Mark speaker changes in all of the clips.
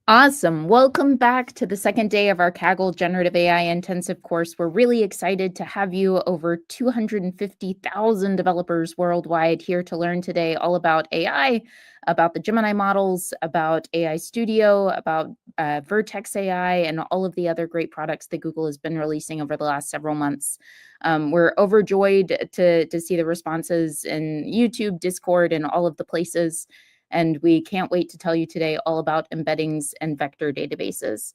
Speaker 1: Awesome. Welcome back to the second day of our Kaggle Generative AI Intensive course. We're really excited to have you, over 250,000 developers worldwide, here to learn today all about AI, about the Gemini models, about AI Studio, about Vertex AI, and all of the other great products that Google has been releasing over the last several months. We're overjoyed to see the responses in YouTube, Discord, and all of the places. And we can't wait to tell you today all about embeddings and vector databases.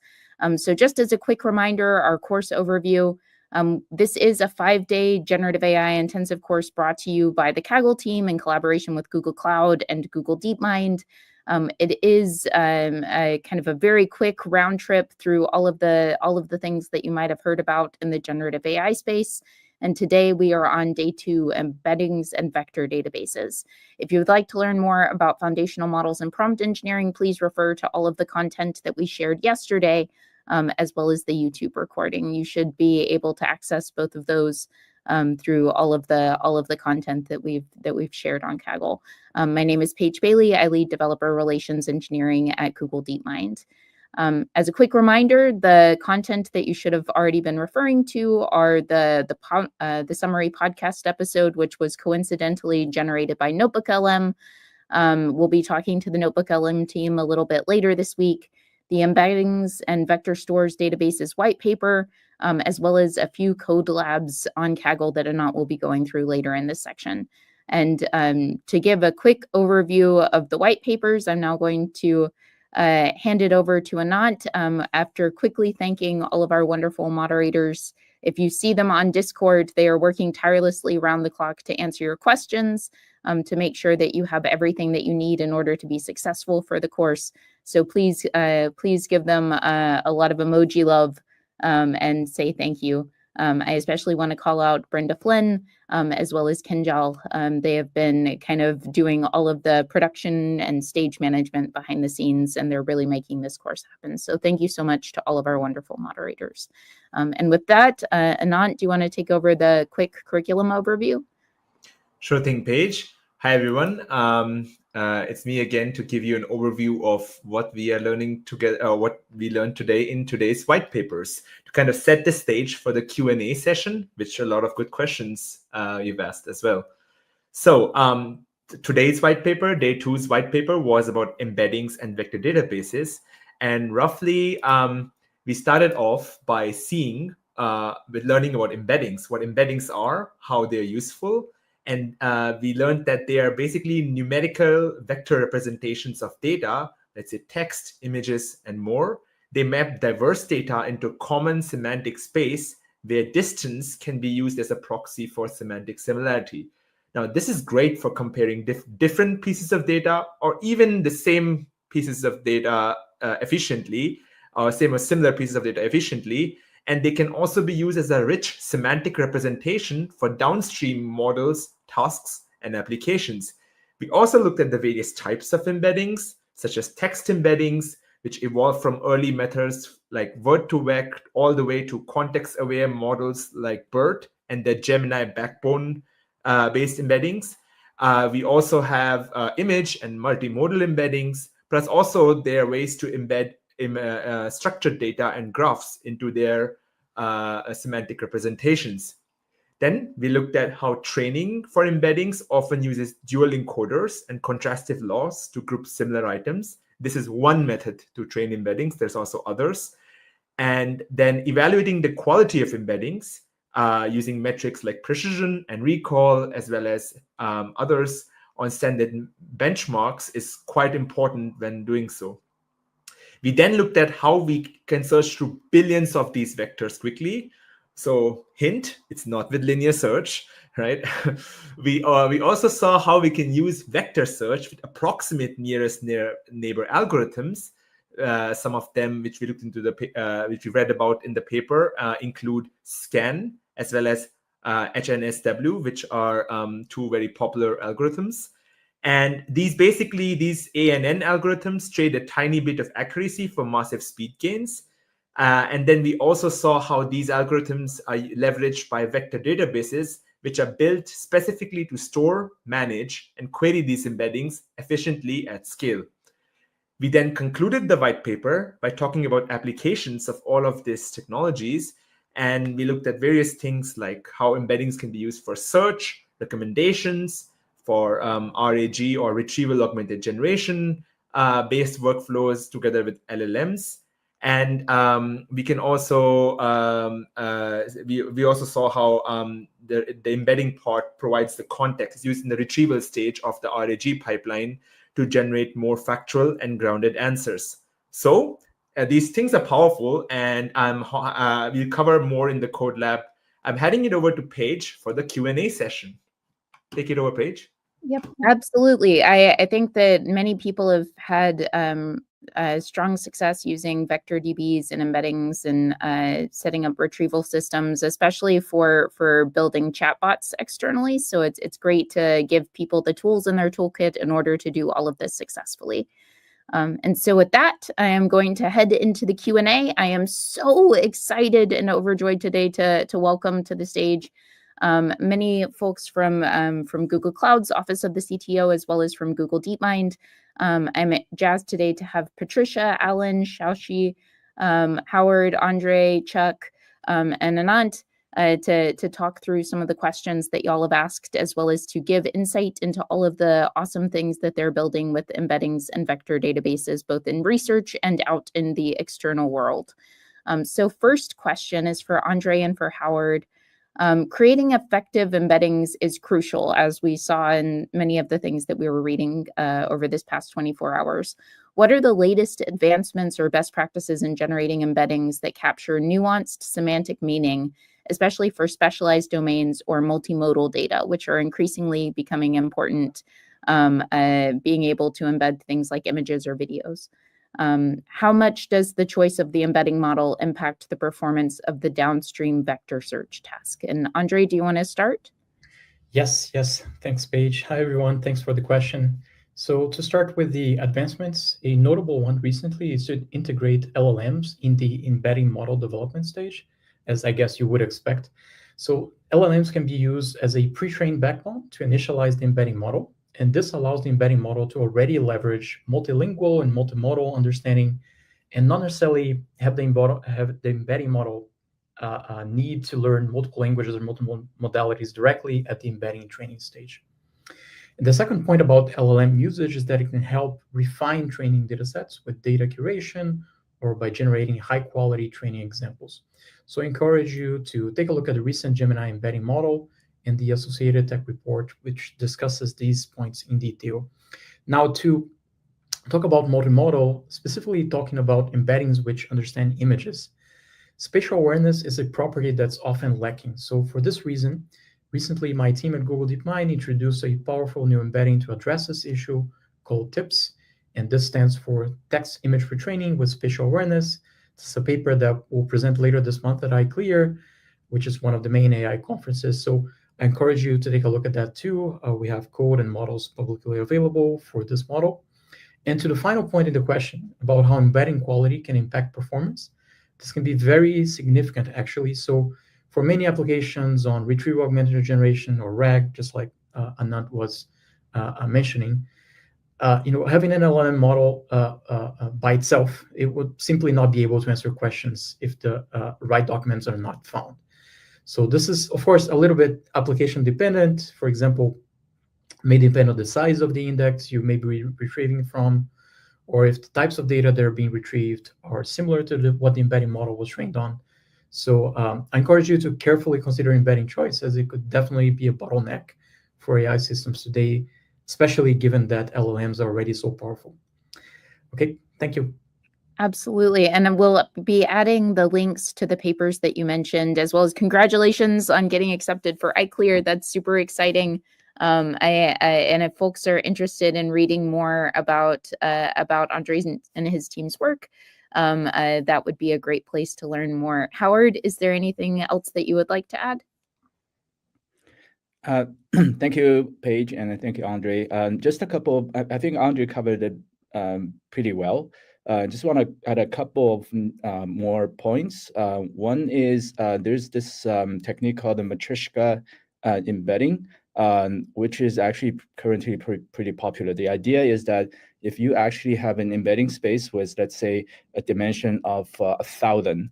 Speaker 1: So just as a quick reminder, our course overview, this is a 5-day generative AI intensive course brought to you by the Kaggle team in collaboration with Google Cloud and Google DeepMind. It is a kind of a very quick round trip through all of the things that you might have heard about in the generative AI space. And today we are on day 2, embeddings and vector databases. If you would like to learn more about foundational models and prompt engineering, please refer to all of the content that we shared yesterday, as well as the YouTube recording. You should be able to access both of those through all of the content that we've shared on Kaggle. My name is Paige Bailey. I lead developer relations engineering at Google DeepMind. As a quick reminder, the content that you should have already been referring to are the summary podcast episode, which was coincidentally generated by NotebookLM. We'll be talking to the NotebookLM team a little bit later this week. The embeddings and vector stores databases white paper, as well as a few code labs on Kaggle that Anant will be going through later in this section. And to give a quick overview of the white papers, I'm now going to hand it over to Anant after quickly thanking all of our wonderful moderators. If you see them on Discord, they are working tirelessly around the clock to answer your questions, to make sure that you have everything that you need in order to be successful for the course. So please give them a lot of emoji love and say thank you. I especially want to call out Brenda Flynn, as well as Kinjal. They have been kind of doing all of the production and stage management behind the scenes, and they're really making this course happen. So thank you so much to all of our wonderful moderators. And with that, Anant, do you want to take over the quick curriculum overview?
Speaker 2: Sure thing, Paige. Hi, everyone. It's me again to give you an overview of what we are learning together, what we learned today in today's white papers, to kind of set the stage for the Q&A session, which a lot of good questions you've asked as well. So today's white paper, day 2's white paper, was about embeddings and vector databases. And roughly, we started off by seeing, with learning about embeddings, what embeddings are, how they're useful. And we learned that they are basically numerical vector representations of data, let's say text, images, and more. They map diverse data into common semantic space where distance can be used as a proxy for semantic similarity. Now, this is great for comparing different pieces of data, or even the same pieces of data efficiently, or same or similar pieces of data efficiently. And they can also be used as a rich semantic representation for downstream models, tasks, and applications. We also looked at the various types of embeddings, such as text embeddings, which evolved from early methods like word2vec all the way to context-aware models like BERT and the Gemini backbone-based embeddings. We also have image and multimodal embeddings, plus also there are ways to embed structured data and graphs into their semantic representations. Then we looked at how training for embeddings often uses dual encoders and contrastive laws to group similar items. This is one method to train embeddings. There's also others. And then evaluating the quality of embeddings using metrics like precision and recall, as well as others on standard benchmarks, is quite important when doing so. We then looked at how we can search through billions of these vectors quickly. So hint, it's not with linear search, right? We also saw how we can use vector search with approximate nearest neighbor algorithms. Some of them, which we looked into which we read about in the paper, include SCAN as well as HNSW, which are two very popular algorithms. And these A and N algorithms trade a tiny bit of accuracy for massive speed gains. And then we also saw how these algorithms are leveraged by vector databases, which are built specifically to store, manage, and query these embeddings efficiently at scale. We then concluded the white paper by talking about applications of all of these technologies. And we looked at various things like how embeddings can be used for search, recommendations, for RAG or retrieval augmented generation based workflows together with LLMs. And we can also we also saw how the embedding part provides the context used in the retrieval stage of the RAG pipeline to generate more factual and grounded answers. So these things are powerful, and we'll cover more in the code lab. I'm handing it over to Paige for the Q&A session. Take it over, Paige.
Speaker 1: Yep, absolutely. I think that many people have had strong success using vector DBs and embeddings and setting up retrieval systems, especially for building chatbots externally. So it's great to give people the tools in their toolkit in order to do all of this successfully. And so with that, I am going to head into the Q&A. I am so excited and overjoyed today to welcome to the stage many folks from Google Cloud's Office of the CTO, as well as from Google DeepMind. I'm jazzed today to have Patricia, Alan, Xiaoxi, Howard, Andre, Chuck, and Anant to talk through some of the questions that y'all have asked, as well as to give insight into all of the awesome things that they're building with embeddings and vector databases, both in research and out in the external world. So first question is for Andre and for Howard. Creating effective embeddings is crucial, as we saw in many of the things that we were reading over this past 24 hours. What are the latest advancements or best practices in generating embeddings that capture nuanced semantic meaning, especially for specialized domains or multimodal data, which are increasingly becoming important, being able to embed things like images or videos? How much does the choice of the embedding model impact the performance of the downstream vector search task? And Andre, do you want to start?
Speaker 3: Yes. Thanks, Paige. Hi, everyone. Thanks for the question. So to start with the advancements, a notable one recently is to integrate LLMs in the embedding model development stage, as I guess you would expect. So LLMs can be used as a pre-trained backbone to initialize the embedding model. And this allows the embedding model to already leverage multilingual and multimodal understanding and not necessarily have the embedding model need to learn multiple languages or multiple modalities directly at the embedding training stage. And the second point about LLM usage is that it can help refine training datasets with data curation or by generating high-quality training examples. So I encourage you to take a look at the recent Gemini embedding model and the associated tech report, which discusses these points in detail. Now, to talk about multimodal, specifically talking about embeddings which understand images, spatial awareness is a property that's often lacking. So for this reason, recently my team at Google DeepMind introduced a powerful new embedding to address this issue called TIPS, and this stands for Text Image Retraining with Spatial Awareness. This is a paper that we'll present later this month at iClear, which is one of the main AI conferences. So I encourage you to take a look at that too. We have code and models publicly available for this model. And to the final point in the question about how embedding quality can impact performance, this can be very significant, actually. So for many applications on retrieval augmented generation or RAG, just like Anant was mentioning, having an LLM model by itself, it would simply not be able to answer questions if the right documents are not found. So this is, of course, a little bit application dependent. For example, may depend on the size of the index you may be retrieving from, or if the types of data that are being retrieved are similar to what the embedding model was trained on. So I encourage you to carefully consider embedding choice, as it could definitely be a bottleneck for AI systems today, especially given that LLMs are already so powerful. Okay, thank you.
Speaker 1: Absolutely. And we'll be adding the links to the papers that you mentioned, as well as congratulations on getting accepted for iClear. That's super exciting. And if folks are interested in reading more about Andres and his team's work, that would be a great place to learn more. Howard, is there anything else that you would like to add?
Speaker 4: Thank you, Paige, and thank you, Andre. Just a couple, I think Andre covered it pretty well. Just want to add a couple of more points. One is there's this technique called the Matryoshka embedding. which is actually currently pretty popular. The idea is that if you actually have an embedding space with, let's say, a dimension of 1,000,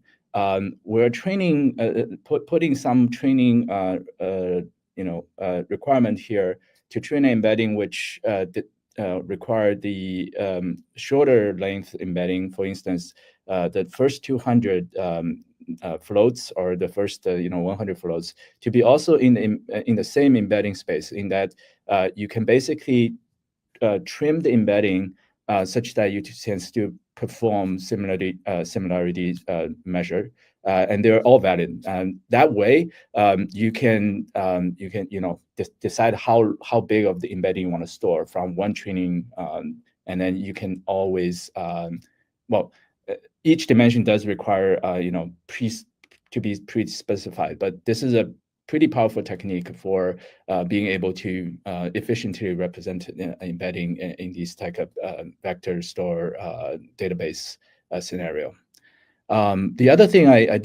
Speaker 4: we're training, putting some training, requirement here to train an embedding which require the shorter length embedding. For instance, the first 200 floats or the first 100 floats to be also in the same embedding space. In that you can basically trim the embedding such that you can still perform similarity measure, and they're all valid. And that way, you can decide how big of the embedding you want to store from one training, and then you can always each dimension does require to be pre-specified, but this is a pretty powerful technique for being able to efficiently represent embedding in these type of vector store database scenario. The other thing I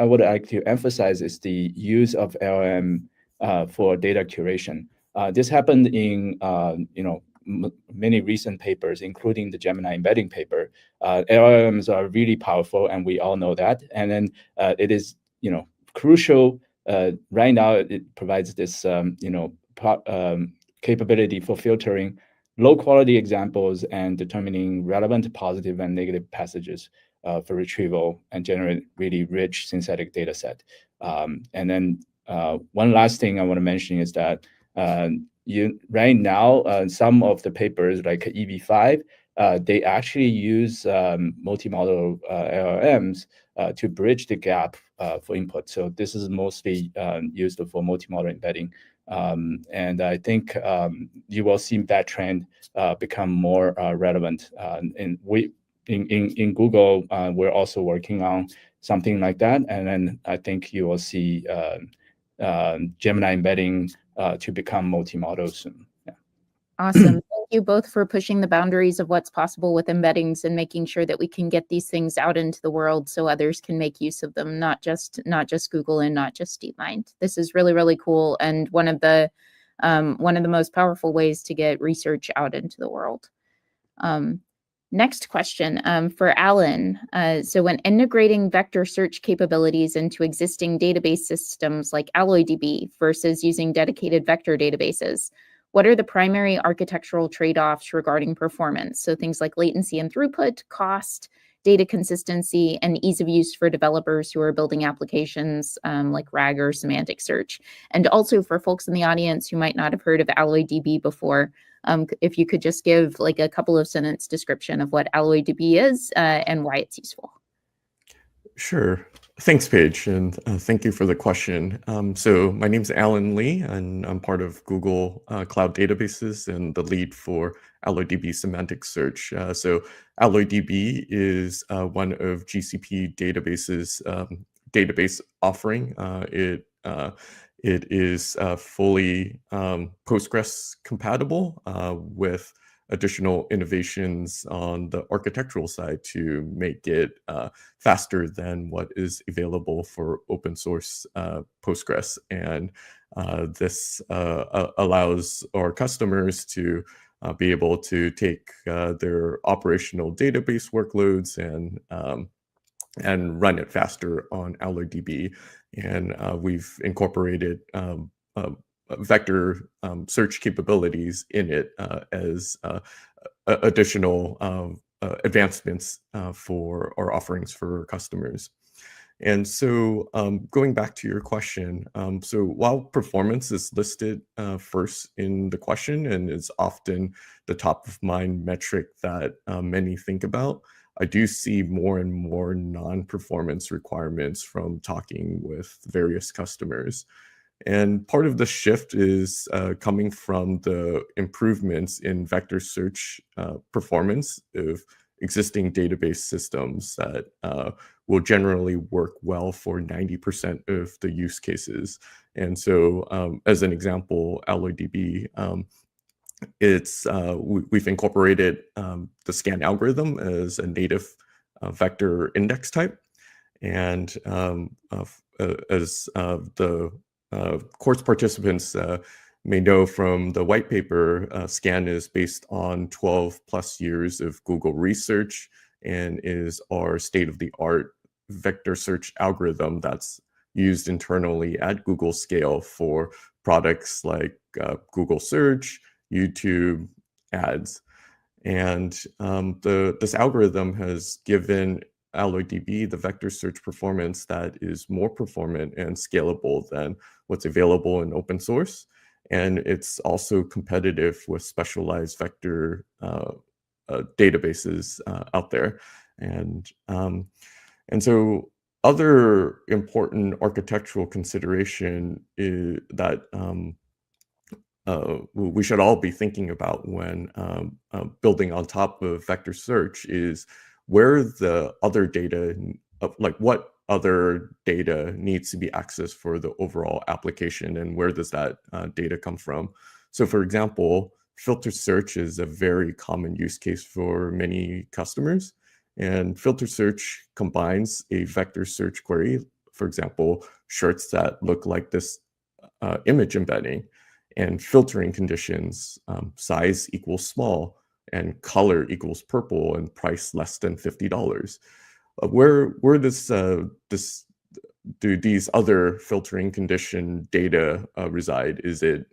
Speaker 4: would like to emphasize is the use of LLM for data curation. This happened in many recent papers, including the Gemini embedding paper. LLMs are really powerful, and we all know that. And then it is crucial. Right now, it provides this capability for filtering low-quality examples and determining relevant positive and negative passages for retrieval and generate really rich synthetic data set. And then one last thing I want to mention is that right now, some of the papers like EV5, they actually use multimodal LLMs to bridge the gap for input. So this is mostly used for multimodal embedding. And I think you will see that trend become more relevant. And in Google, we're also working on something like that. And then I think you will see Gemini embedding to become multimodal soon. Yeah.
Speaker 1: Awesome. Thank you both for pushing the boundaries of what's possible with embeddings and making sure that we can get these things out into the world so others can make use of them, not just Google and not just DeepMind. This is really, really cool, and one of the most powerful ways to get research out into the world. Next question for Alan. So when integrating vector search capabilities into existing database systems like AlloyDB versus using dedicated vector databases, what are the primary architectural trade-offs regarding performance? So things like latency and throughput, cost, data consistency, and ease of use for developers who are building applications like RAG or semantic search. And also for folks in the audience who might not have heard of AlloyDB before, if you could just give like a couple of sentence description of what AlloyDB is and why it's useful.
Speaker 5: Sure. Thanks, Paige, and thank you for the question. So my name's Alan Lee, and I'm part of Google Cloud Databases and the lead for AlloyDB Semantic Search. So AlloyDB is one of GCP databases database offering. It is fully Postgres compatible with additional innovations on the architectural side to make it faster than what is available for open source Postgres. And this allows our customers to be able to take their operational database workloads and run it faster on AlloyDB. And we've incorporated vector search capabilities in it as additional advancements for our offerings for customers. And so going back to your question, so while performance is listed first in the question and is often the top of mind metric that many think about, I do see more and more non-performance requirements from talking with various customers. And part of the shift is coming from the improvements in vector search performance of existing database systems that will generally work well for 90% of the use cases. And so as an example, AlloyDB, we've incorporated the scan algorithm as a native vector index type. And as the course participants may know from the white paper, SCAN is based on 12 plus years of Google research and is our state-of-the-art vector search algorithm that's used internally at Google scale for products like Google Search, YouTube, ads. And this algorithm has given AlloyDB the vector search performance that is more performant and scalable than what's available in open source. And it's also competitive with specialized vector databases out there. And so other important architectural consideration is that we should all be thinking about when building on top of vector search is where the other data, like what other data needs to be accessed for the overall application, and where does that data come from? So for example, filter search is a very common use case for many customers. And filter search combines a vector search query, for example, shirts that look like this image embedding, and filtering conditions, size equals small, and color equals purple, and price less than $50. Where do these other filtering condition data reside? Is it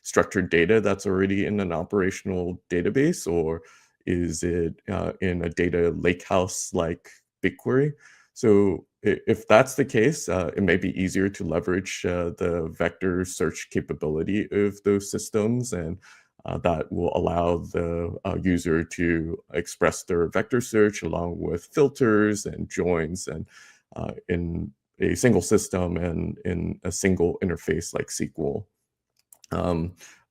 Speaker 5: structured data that's already in an operational database, or is it in a data lakehouse like BigQuery? So if that's the case, it may be easier to leverage the vector search capability of those systems, and that will allow the user to express their vector search along with filters and joins, and in a single system and in a single interface like SQL.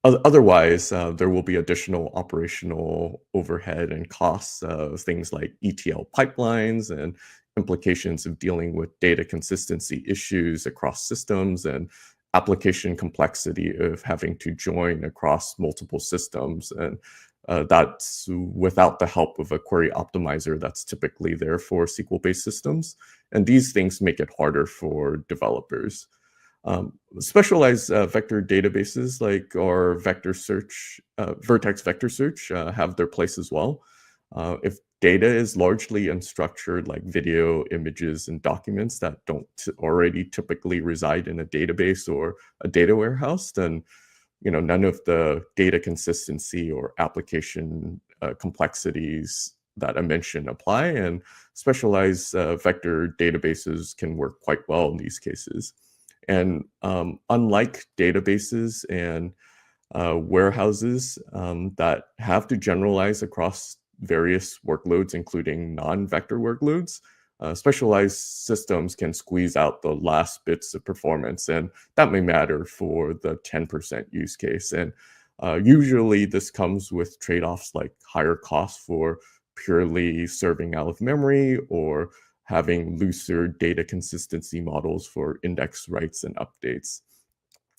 Speaker 5: Otherwise, there will be additional operational overhead and costs of things like ETL pipelines and implications of dealing with data consistency issues across systems, and application complexity of having to join across multiple systems. And that's without the help of a query optimizer that's typically there for SQL-based systems. And these things make it harder for developers. Specialized vector databases like our vector search, Vertex Vector Search have their place as well. If data is largely unstructured, like video, images, and documents that don't already typically reside in a database or a data warehouse, then none of the data consistency or application complexities that I mentioned apply, and specialized vector databases can work quite well in these cases. And unlike databases and warehouses that have to generalize across various workloads, including non-vector workloads, specialized systems can squeeze out the last bits of performance, and that may matter for the 10% use case. And usually this comes with trade-offs like higher costs for purely serving out of memory, or having looser data consistency models for index writes and updates.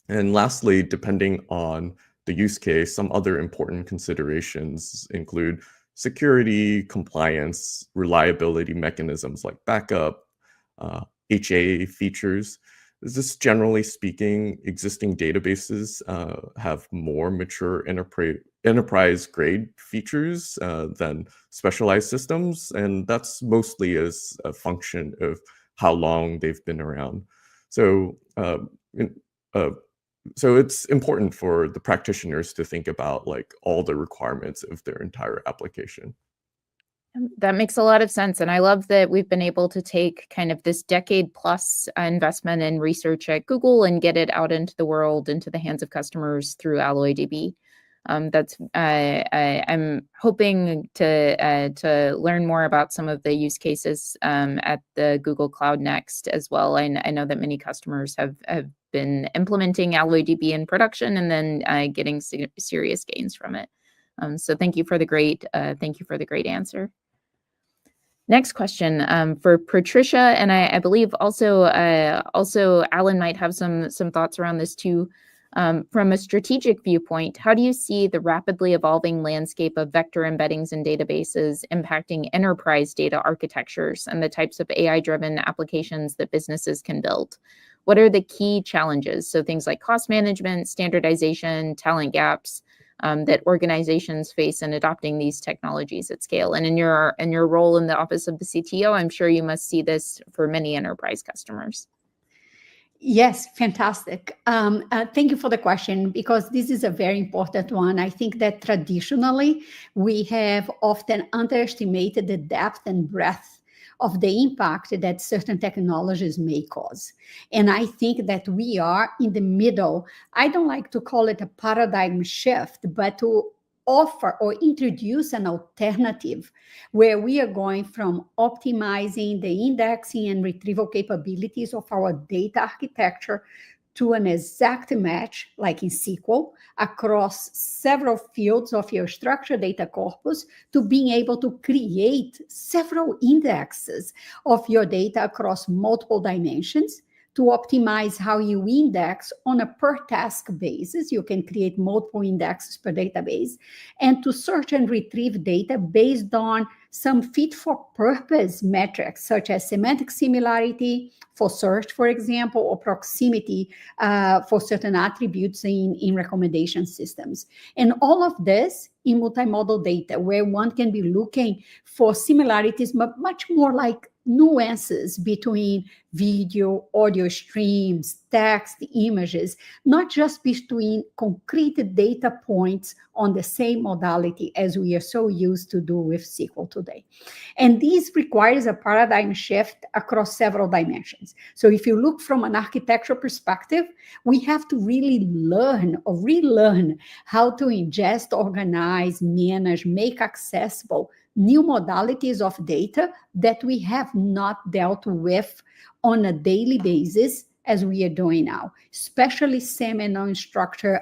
Speaker 5: And lastly, depending on the use case, some other important considerations include security, compliance, reliability mechanisms like backup, HA features. Just generally speaking, existing databases have more mature enterprise-grade features than specialized systems, and that's mostly as a function of how long they've been around. So it's important for the practitioners to think about like all the requirements of their entire application.
Speaker 1: That makes a lot of sense. And I love that we've been able to take kind of this decade plus investment in research at Google and get it out into the world, into the hands of customers through AlloyDB. I'm hoping to learn more about some of the use cases at the Google Cloud Next as well. I know that many customers have been implementing AlloyDB in production and then getting serious gains from it. So thank you for the great answer. Next question for Patricia, and I believe also Alan might have some thoughts around this too. From a strategic viewpoint, how do you see the rapidly evolving landscape of vector embeddings in databases impacting enterprise data architectures and the types of AI-driven applications that businesses can build? what are the key challenges? So things like cost management, standardization, talent gaps, that organizations face in adopting these technologies at scale. And in your role in the office of the CTO, I'm sure you must see this for many enterprise customers.
Speaker 6: Yes, fantastic. Thank you for the question, because this is a very important one. I think that traditionally we have often underestimated the depth and breadth of the impact that certain technologies may cause. And I think that we are in the middle. I don't like to call it a paradigm shift, but to offer or introduce an alternative where we are going from optimizing the indexing and retrieval capabilities of our data architecture to an exact match, like in SQL, across several fields of your structured data corpus, to being able to create several indexes of your data across multiple dimensions, to optimize how you index on a per task basis. You can create multiple indexes per database, and to search and retrieve data based on some fit for purpose metrics, such as semantic similarity for search, for example, or proximity for certain attributes in recommendation systems. And all of this in multimodal data, where one can be looking for similarities, but much more like nuances between video, audio streams, text, images, not just between concrete data points on the same modality as we are so used to do with SQL today. And this requires a paradigm shift across several dimensions. So if you look from an architectural perspective, we have to really learn or relearn how to ingest, organize, manage, make accessible new modalities of data that we have not dealt with on a daily basis as we are doing now, especially semi and non-structured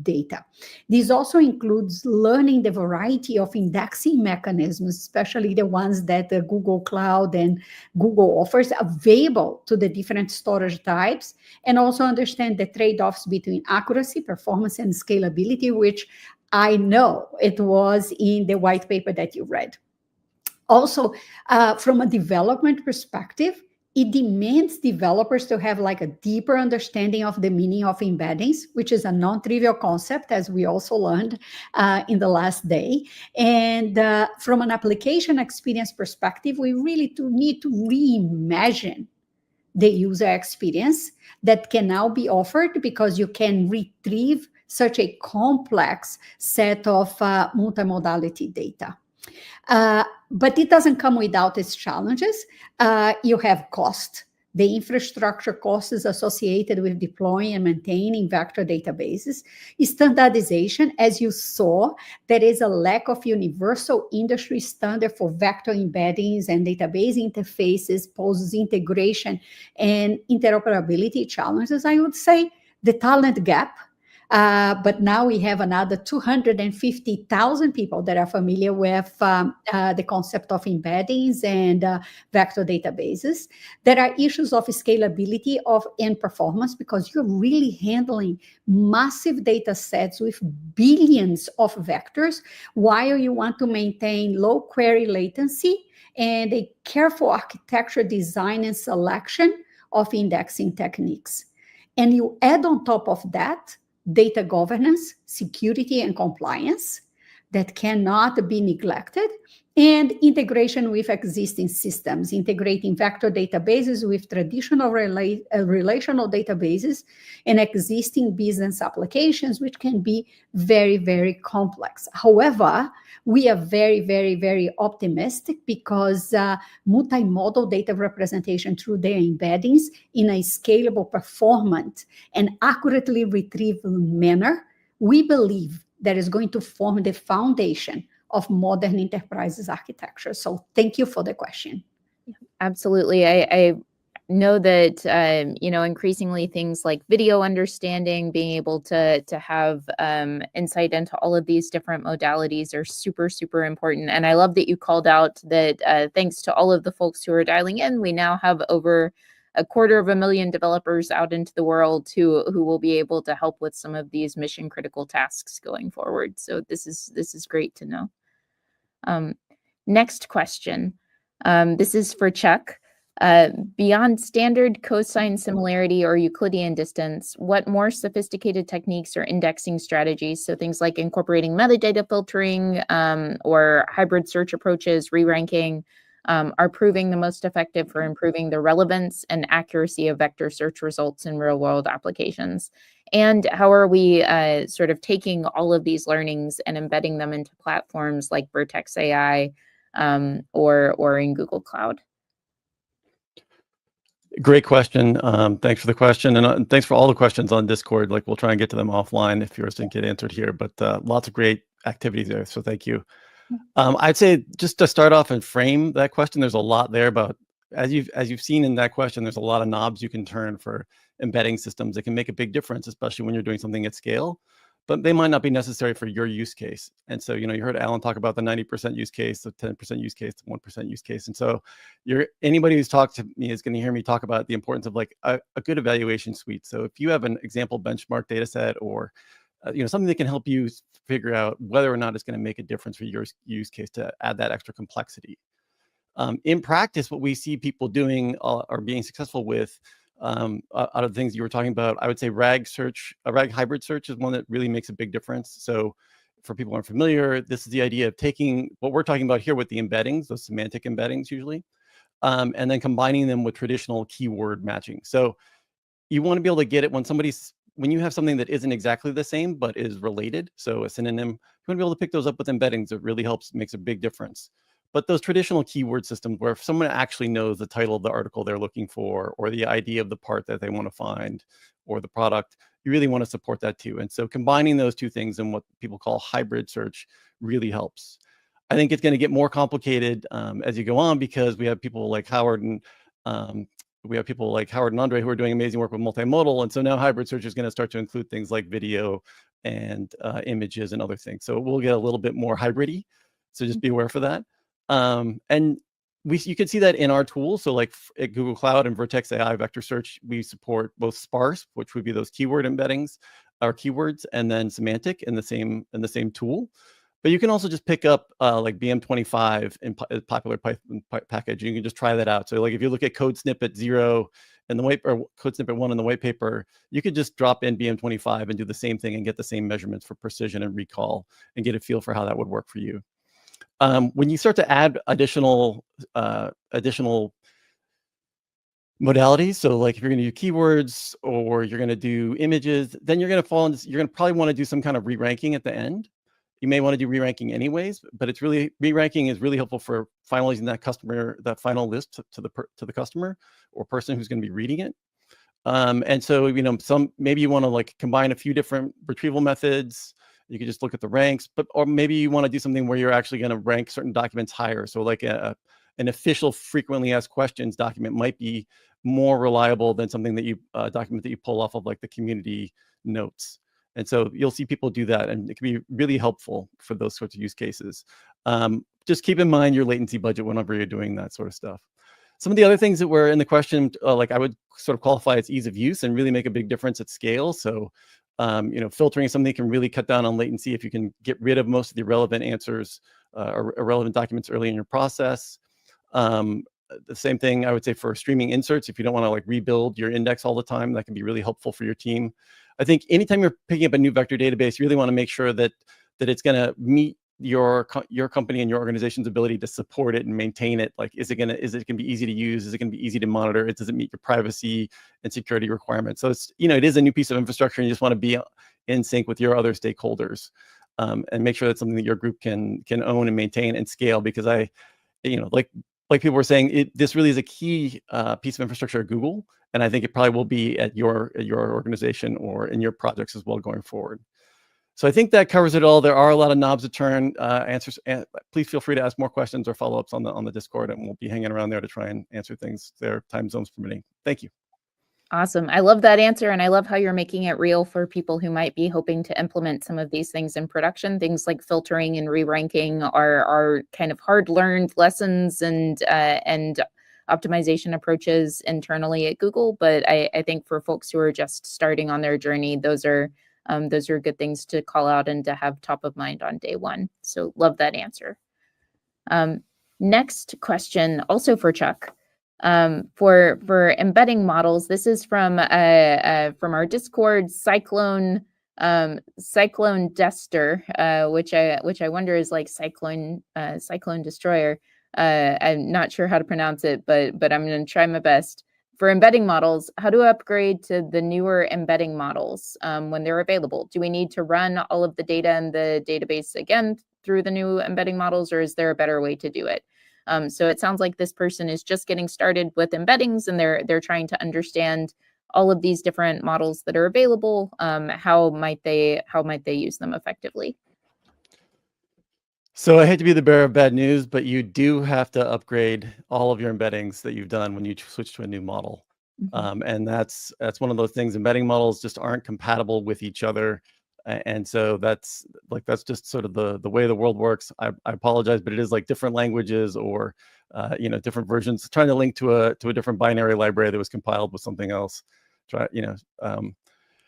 Speaker 6: data. This also includes learning the variety of indexing mechanisms, especially the ones that the Google Cloud and Google offers available to the different storage types, and also understand the trade-offs between accuracy, performance, and scalability, which I know it was in the white paper that you read. Also, from a development perspective, it demands developers to have like a deeper understanding of the meaning of embeddings, which is a non-trivial concept, as we also learned in the last day. And from an application experience perspective, we really need to reimagine the user experience that can now be offered, because you can retrieve such a complex set of multimodality data. But it doesn't come without its challenges. You have cost, the infrastructure costs associated with deploying and maintaining vector databases. Standardization, as you saw, there is a lack of universal industry standard for vector embeddings, and database interfaces poses integration and interoperability challenges. I would say the talent gap. But now we have another 250,000 people that are familiar with the concept of embeddings and vector databases. There are issues of scalability and performance, because you're really handling massive data sets with billions of vectors, while you want to maintain low query latency and a careful architecture design and selection of indexing techniques. And you add on top of that data governance, security, and compliance that cannot be neglected, and integration with existing systems, integrating vector databases with traditional relational databases and existing business applications, which can be very, very complex. However, we are very, very, very optimistic, because multimodal data representation through their embeddings in a scalable, performant, and accurately retrieved manner, we believe that is going to form the foundation of modern enterprises architecture. So thank you for the question.
Speaker 1: Absolutely. I know that, increasingly things like video understanding, being able to have insight into all of these different modalities are super, super important. And I love that you called out that thanks to all of the folks who are dialing in, we now have over 250,000 developers out into the world who will be able to help with some of these mission critical tasks going forward. So this is great to know. Next question. This is for Chuck. Beyond standard cosine similarity or Euclidean distance, what more sophisticated techniques or indexing strategies, so things like incorporating metadata filtering or hybrid search approaches, re-ranking, are proving the most effective for improving the relevance and accuracy of vector search results in real-world applications? And how are we sort of taking all of these learnings and embedding them into platforms like Vertex AI or in Google Cloud?
Speaker 7: Great question. Thanks for the question, and thanks for all the questions on Discord. Like, we'll try and get to them offline if yours didn't get answered here, but lots of great activities there, so thank you. I'd say, just to start off and frame that question, there's a lot there about, as you've seen in that question, there's a lot of knobs you can turn for embedding systems that can make a big difference, especially when you're doing something at scale, but they might not be necessary for your use case. And so, you heard Alan talk about the 90% use case, the 10% use case, the 1% use case. And so anybody who's talked to me is going to hear me talk about the importance of like a good evaluation suite. So if you have an example benchmark data set or something that can help you figure out whether or not it's going to make a difference for your use case to add that extra complexity. In practice, what we see people doing or being successful with, out of the things you were talking about, I would say RAG hybrid search is one that really makes a big difference. So for people who aren't familiar, this is the idea of taking what we're talking about here with the embeddings, those semantic embeddings usually, and then combining them with traditional keyword matching. So you want to be able to get it when you have something that isn't exactly the same, but is related. So a synonym, you want to be able to pick those up with embeddings. It really makes a big difference. But those traditional keyword systems, where if someone actually knows the title of the article they're looking for, or the ID of the part that they want to find, or the product, you really want to support that too. And so combining those two things in what people call hybrid search really helps. I think it's going to get more complicated as you go on, because we have people like Howard and Andre who are doing amazing work with multimodal. And so now hybrid search is going to start to include things like video and images and other things. So we'll get a little bit more hybrid-y. So just be aware for that. And you can see that in our tools. So like at Google Cloud and Vertex AI vector search, we support both sparse, which would be those keyword embeddings or keywords, and then semantic in the same tool. But you can also just pick up like BM25 in popular Python package. You can just try that out. So like if you look at code snippet 0 in the white, or code snippet 1 in the white paper, you could just drop in BM25 and do the same thing and get the same measurements for precision and recall and get a feel for how that would work for you. When you start to add additional modalities, so like if you're going to do keywords or you're going to do images, then you're going to probably want to do some kind of re-ranking at the end. You may want to do re-ranking anyways, but re-ranking is really helpful for finalizing that final list to the customer or person who's going to be reading it. And so maybe you want to like combine a few different retrieval methods. You could just look at the ranks, or maybe you want to do something where you're actually going to rank certain documents higher. So like an official frequently asked questions document might be more reliable than something that document that you pull off of like the community notes. And so you'll see people do that, and it can be really helpful for those sorts of use cases. Just keep in mind your latency budget whenever you're doing that sort of stuff. Some of the other things that were in the question, like I would sort of qualify as ease of use and really make a big difference at scale. So, filtering is something that can really cut down on latency if you can get rid of most of the irrelevant answers or irrelevant documents early in your process. The same thing I would say for streaming inserts. If you don't want to like rebuild your index all the time, that can be really helpful for your team. I think anytime you're picking up a new vector database, you really want to make sure that it's going to meet your company and your organization's ability to support it and maintain it. Like, is it going to be easy to use? Is it going to be easy to monitor? Does it meet your privacy and security requirements? So it's, it is a new piece of infrastructure, and you just want to be in sync with your other stakeholders, and make sure that's something that your group can own and maintain and scale. Because like people were saying, this really is a key piece of infrastructure at Google, and I think it probably will be at your organization or in your projects as well going forward. So I think that covers it all. There are a lot of knobs to turn. Please feel free to ask more questions or follow-ups on the Discord, and we'll be hanging around there to try and answer things there, time zones permitting. Thank you.
Speaker 1: Awesome. I love that answer, and I love how you're making it real for people who might be hoping to implement some of these things in production. Things like filtering and re-ranking are kind of hard-learned lessons and optimization approaches internally at Google. But I think for folks who are just starting on their journey, those are good things to call out and to have top of mind on day one. So love that answer. Next question, also for Chuck. For embedding models, this is from our Discord, Cyclone Dester, which I wonder is like Cyclone Destroyer. I'm not sure how to pronounce it, but I'm going to try my best. For embedding models, how to upgrade to the newer embedding models when they're available? Do we need to run all of the data in the database again through the new embedding models, or is there a better way to do it? So it sounds like this person is just getting started with embeddings, and they're trying to understand all of these different models that are available. How might they use them effectively?
Speaker 7: So I hate to be the bearer of bad news, but you do have to upgrade all of your embeddings that you've done when you switch to a new model. And that's one of those things. Embedding models just aren't compatible with each other. And so that's just sort of the way the world works. I apologize, but it is like different languages or different versions, trying to link to a different binary library that was compiled with something else.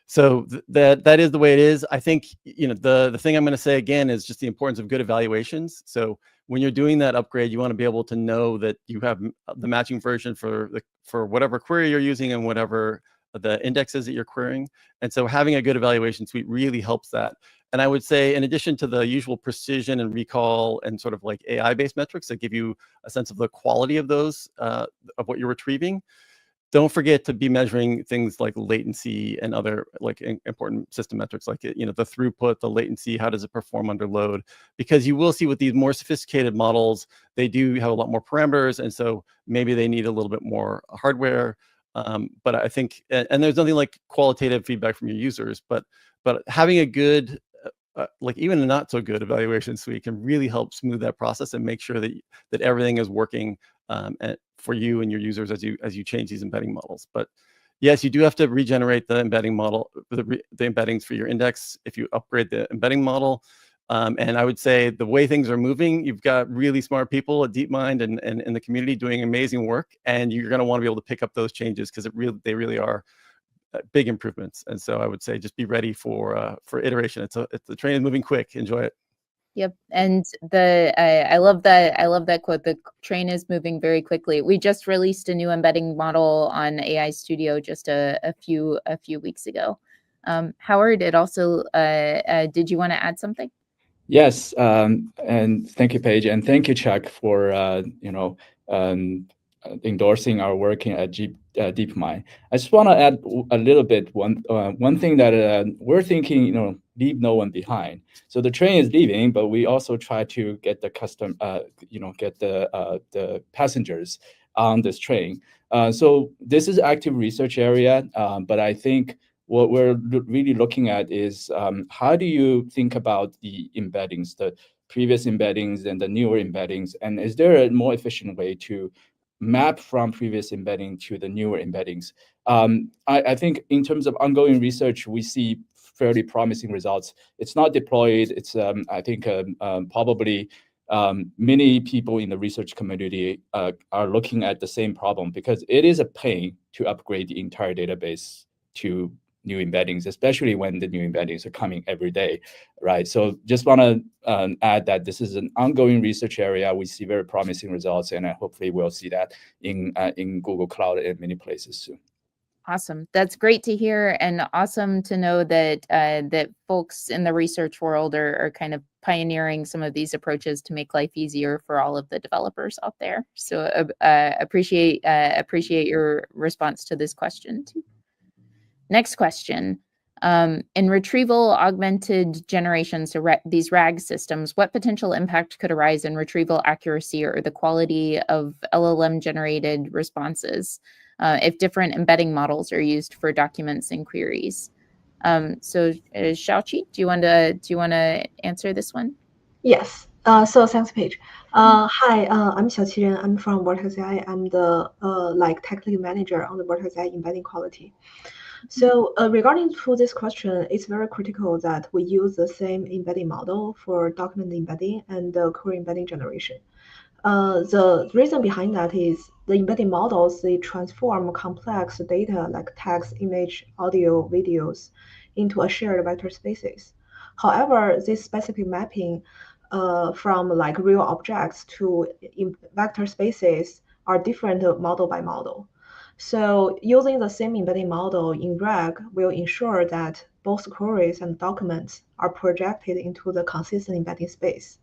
Speaker 7: So that is the way it is. I think the thing I'm going to say again is just the importance of good evaluations. So when you're doing that upgrade, you want to be able to know that you have the matching version for whatever query you're using and whatever the indexes that you're querying. And so having a good evaluation suite really helps that. And I would say, in addition to the usual precision and recall and sort of like AI-based metrics that give you a sense of the quality of those of what you're retrieving, don't forget to be measuring things like latency and other like important system metrics, like the throughput, the latency, how does it perform under load? Because you will see with these more sophisticated models, they do have a lot more parameters, and so maybe they need a little bit more hardware. But I think, and there's nothing like qualitative feedback from your users, but having a good like even a not so good evaluation suite can really help smooth that process and make sure that everything is working for you and your users as you change these embedding models. But yes, you do have to regenerate the embedding model, the embeddings for your index if you upgrade the embedding model. And I would say the way things are moving, you've got really smart people at DeepMind and in the community doing amazing work, and you're going to want to be able to pick up those changes because they really are big improvements. And so I would say just be ready for iteration. The train is moving quick. Enjoy it.
Speaker 1: Yep, and I love that quote. The train is moving very quickly. We just released a new embedding model on AI Studio just a few weeks ago. Howard, it also did you want to add something?
Speaker 4: Yes, and thank you, Paige, and thank you, Chuck, for endorsing our work at DeepMind. I just want to add a little bit. One thing that we're thinking, leave no one behind. So the train is leaving, but we also try to get the get the passengers on this train. So this is active research area, but I think what we're really looking at is how do you think about the embeddings, the previous embeddings and the newer embeddings, and is there a more efficient way to map from previous embedding to the newer embeddings? I think in terms of ongoing research, we see fairly promising results. It's not deployed. It's I think probably many people in the research community are looking at the same problem because it is a pain to upgrade the entire database to new embeddings, especially when the new embeddings are coming every day, right? So just want to add that this is an ongoing research area. We see very promising results, and hopefully we'll see that in Google Cloud and many places soon.
Speaker 1: Awesome. That's great to hear, and awesome to know that that folks in the research world are kind of pioneering some of these approaches to make life easier for all of the developers out there. So appreciate your response to this question too. Next question. In retrieval augmented generation, so these RAG systems, what potential impact could arise in retrieval accuracy or the quality of LLM generated responses if different embedding models are used for documents and queries? So Xiaoqi, do you want to answer this one?
Speaker 8: Yes. So thanks, Paige. Hi, I'm Xiaoqi. I'm from Vertex AI. I'm the technical manager on the Vertex AI embedding quality. So regarding to this question, it's very critical that we use the same embedding model for document embedding and query embedding generation. The reason behind that is the embedding models, they transform complex data like text, image, audio, videos into a shared vector spaces. However, this specific mapping from real objects to vector spaces are different model by model. So using the same embedding model in RAG will ensure that both queries and documents are projected into the consistent embedding space.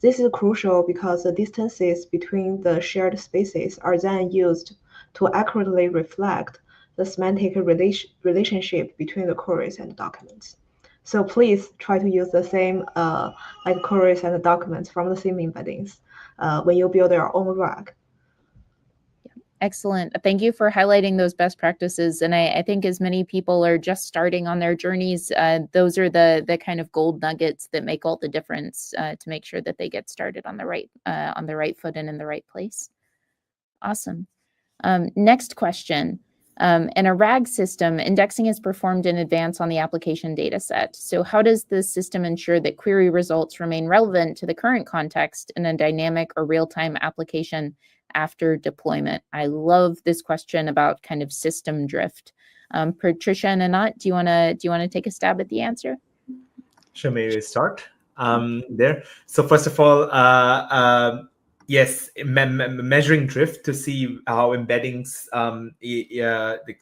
Speaker 8: This is crucial because the distances between the shared spaces are then used to accurately reflect the semantic relationship between the queries and documents. So please try to use the same like queries and documents from the same embeddings when you build your own RAG.
Speaker 1: Excellent. Thank you for highlighting those best practices. And I think as many people are just starting on their journeys, those are the kind of gold nuggets that make all the difference to make sure that they get started on the right foot and in the right place. Awesome. Next question. In a RAG system, indexing is performed in advance on the application data set. So how does this system ensure that query results remain relevant to the current context in a dynamic or real-time application after deployment? I love this question about kind of system drift. Patricia and Anat, do you want to take a stab at the answer?
Speaker 2: Sure, maybe we start there. So first of all, yes, measuring drift to see how embeddings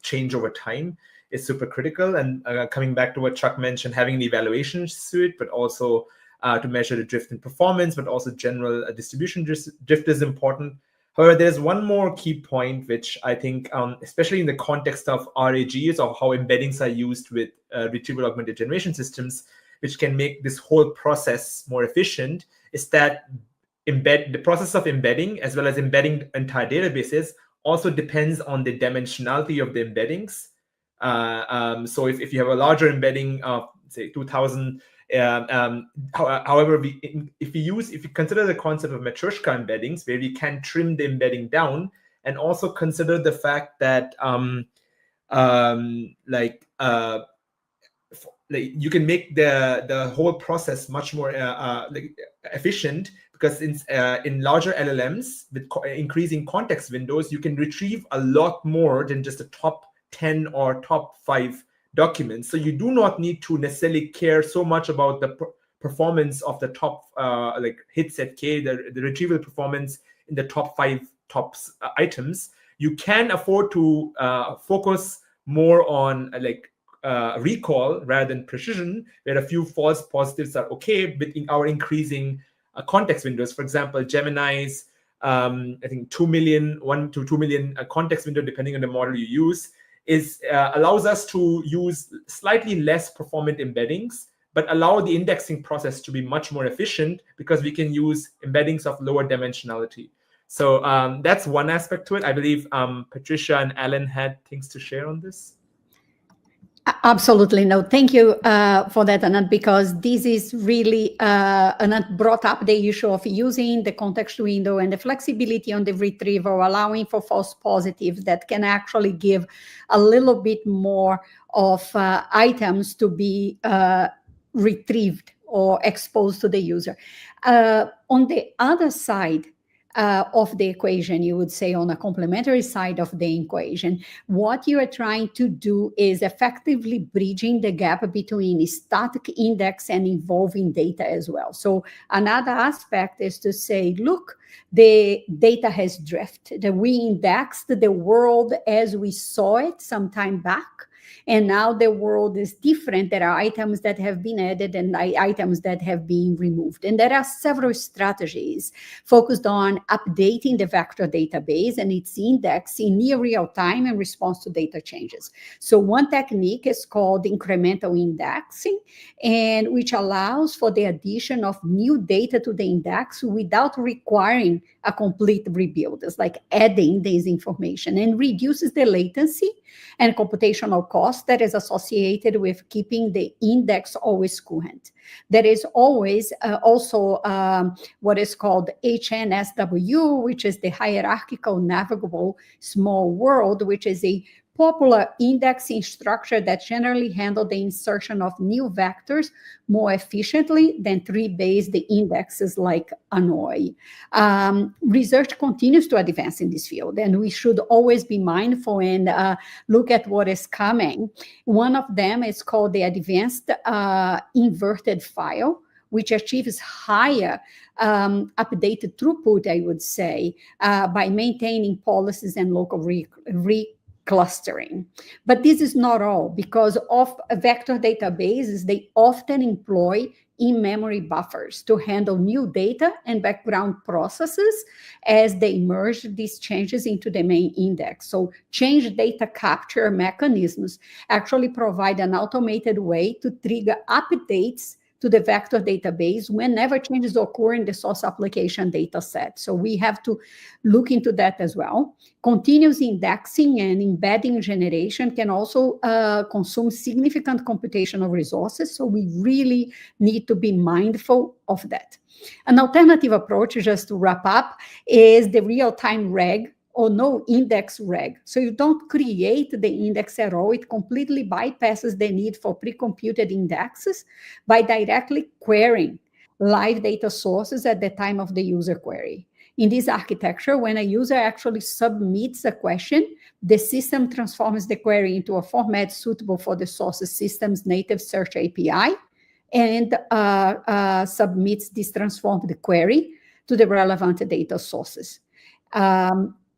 Speaker 2: change over time is super critical. And coming back to what Chuck mentioned, having the evaluation suite, but also to measure the drift in performance, but also general distribution drift is important. However, there's one more key point, which I think, especially in the context of RAGs or how embeddings are used with retrieval augmented generation systems, which can make this whole process more efficient, is that the process of embedding as well as embedding entire databases also depends on the dimensionality of the embeddings. So if you have a larger embedding of say 2000, however, if you consider the concept of Matryoshka embeddings, where we can trim the embedding down, and also consider the fact that you can make the whole process much more efficient, because in larger LLMs with increasing context windows, you can retrieve a lot more than just the top 10 or top 5 documents. So you do not need to necessarily care so much about the performance of the top hits at K, the retrieval performance in the top 5 items. You can afford to focus more on recall rather than precision, where a few false positives are okay, but in our increasing context windows. For example, Gemini's I think 1 to 2 million context window, depending on the model you use, allows us to use slightly less performant embeddings, but allow the indexing process to be much more efficient, because we can use embeddings of lower dimensionality. So that's one aspect to it. I believe Patricia and Alan had things to share on this.
Speaker 6: Absolutely. No, thank you for that, Anat, because this is really, Anat brought up the issue of using the context window and the flexibility on the retrieval, allowing for false positives that can actually give a little bit more of items to be retrieved or exposed to the user. On the other side, of the equation, you would say on a complementary side of the equation, what you are trying to do is effectively bridging the gap between static index and evolving data as well. So another aspect is to say, look, the data has drifted. We indexed the world as we saw it some time back. And now the world is different. There are items that have been added and items that have been removed. And there are several strategies focused on updating the vector database and its index in near real time in response to data changes. So one technique is called incremental indexing, and which allows for the addition of new data to the index without requiring a complete rebuild. It's like adding this information, and reduces the latency and computational cost that is associated with keeping the index always current. There is always also what is called HNSW, which is the hierarchical navigable small world, which is a popular indexing structure that generally handle the insertion of new vectors more efficiently than tree-based indexes like ANOI. Research continues to advance in this field, and we should always be mindful and look at what is coming. One of them is called the advanced inverted file, which achieves higher updated throughput, I would say, by maintaining policies and local clustering. But this is not all, because of vector databases, they often employ in-memory buffers to handle new data and background processes as they merge these changes into the main index. So change data capture mechanisms actually provide an automated way to trigger updates to the vector database whenever changes occur in the source application data set. So we have to look into that as well. Continuous indexing and embedding generation can also consume significant computational resources, so we really need to be mindful of that. An alternative approach, just to wrap up, is the real-time reg or no index reg. So you don't create the index at all. It completely bypasses the need for pre-computed indexes by directly querying live data sources at the time of the user query. In this architecture, when a user actually submits a question, the system transforms the query into a format suitable for the source system's native search API and submits this transformed query to the relevant data sources.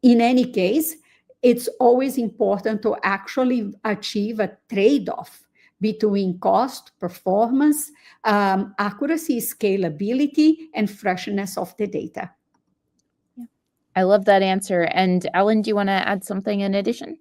Speaker 6: In any case, it's always important to actually achieve a trade-off between cost, performance, accuracy, scalability, and freshness of the data.
Speaker 1: Yeah. I love that answer. And Alan, do you want to add something in addition?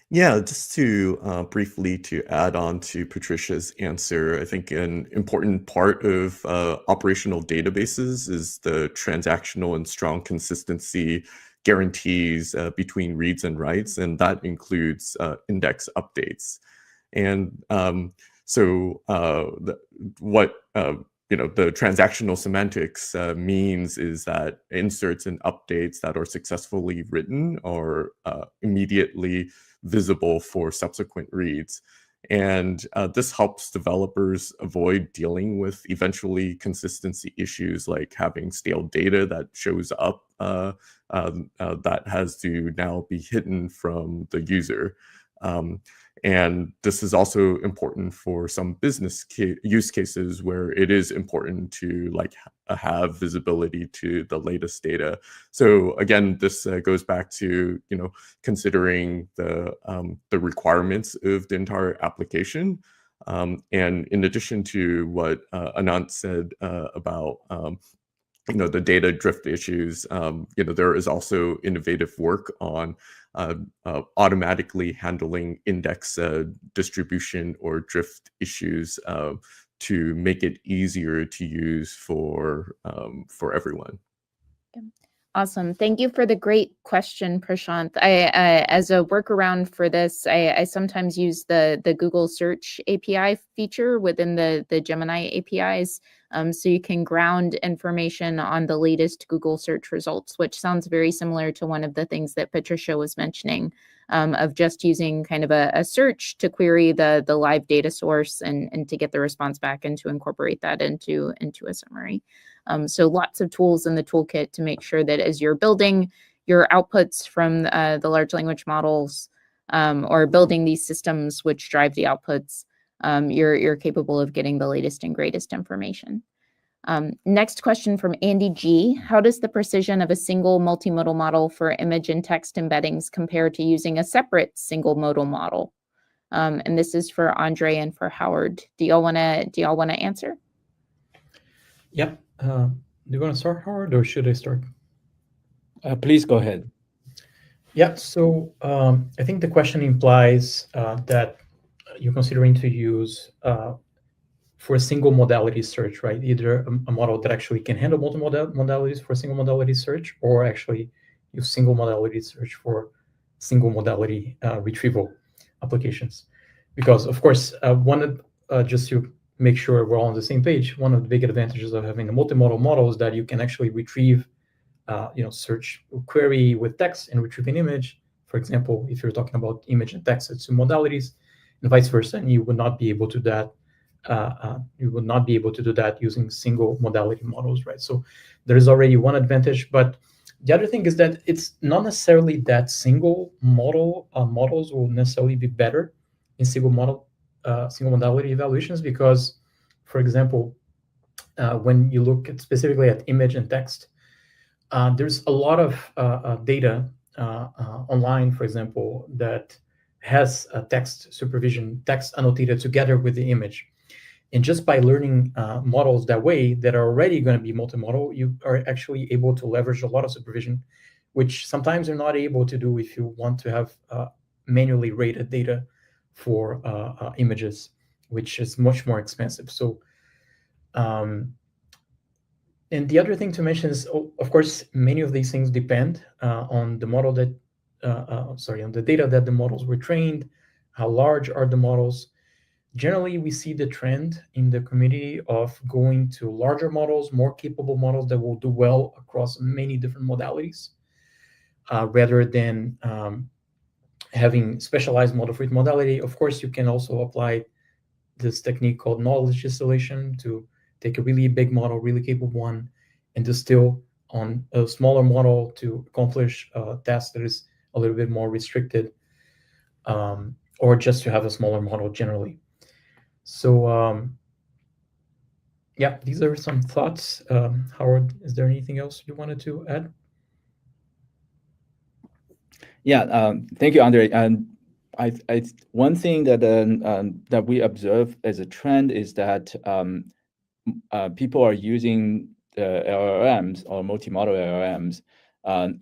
Speaker 5: Yeah, just to briefly to add on to Patricia's answer, I think an important part of operational databases is the transactional and strong consistency guarantees between reads and writes, and that includes index updates. And what the transactional semantics means is that inserts and updates that are successfully written are immediately visible for subsequent reads. And this helps developers avoid dealing with eventually consistency issues like having stale data that shows up that has to now be hidden from the user. And this is also important for some business use cases where it is important to have visibility to the latest data. So again, this goes back to considering the requirements of the entire application. And in addition to what Anant said about the data drift issues, there is also innovative work on automatically handling index distribution or drift issues to make it easier to use for everyone.
Speaker 1: Awesome. Thank you for the great question, Prashant. As a workaround for this, I sometimes use the Google Search API feature within the Gemini APIs. So you can ground information on the latest Google search results, which sounds very similar to one of the things that Patricia was mentioning, of just using kind of a search to query the live data source and to get the response back and to incorporate that into a summary. So lots of tools in the toolkit to make sure that as you're building your outputs from the large language models or building these systems which drive the outputs, you're capable of getting the latest and greatest information. Next question from Andy G. How does the precision of a single multimodal model for image and text embeddings compare to using a separate single modal model? And this is for Andre and for Howard. Do y'all want to answer?
Speaker 3: Yep. Do you want to start, Howard, or should I start?
Speaker 4: Please go ahead.
Speaker 3: Yeah. So I think the question implies that you're considering to use for a single modality search, right? Either a model that actually can handle multiple modalities for a single modality search, or actually use single modality search for single modality retrieval applications. Because of course, just to make sure we're all on the same page, one of the big advantages of having a multimodal model is that you can actually retrieve, search query with text and retrieve an image. For example, if you're talking about image and text, it's two modalities, and vice versa. And you would not be able to do that. Using single modality models, right? So there is already one advantage, but the other thing is that it's not necessarily that single models will necessarily be better in single modality evaluations, because, for example, when you look specifically at image and text, there's a lot of data online, for example, that has a text supervision, text annotated together with the image. And just by learning models that way that are already going to be multimodal, you are actually able to leverage a lot of supervision, which sometimes you're not able to do if you want to have manually rated data for images, which is much more expensive. So, and the other thing to mention is, of course, many of these things depend on the model that, on the data that the models were trained, how large are the models. Generally, we see the trend in the community of going to larger models, more capable models that will do well across many different modalities, rather than having specialized model for each modality. Of course, you can also apply this technique called knowledge distillation to take a really big model, really capable one, and distill on a smaller model to accomplish a task that is a little bit more restricted, or just to have a smaller model generally. So yeah, these are some thoughts. Howard, is there anything else you wanted to add?
Speaker 4: Yeah, thank you, Andre. And one thing that that we observe as a trend is that people are using LLMs or multimodal LLMs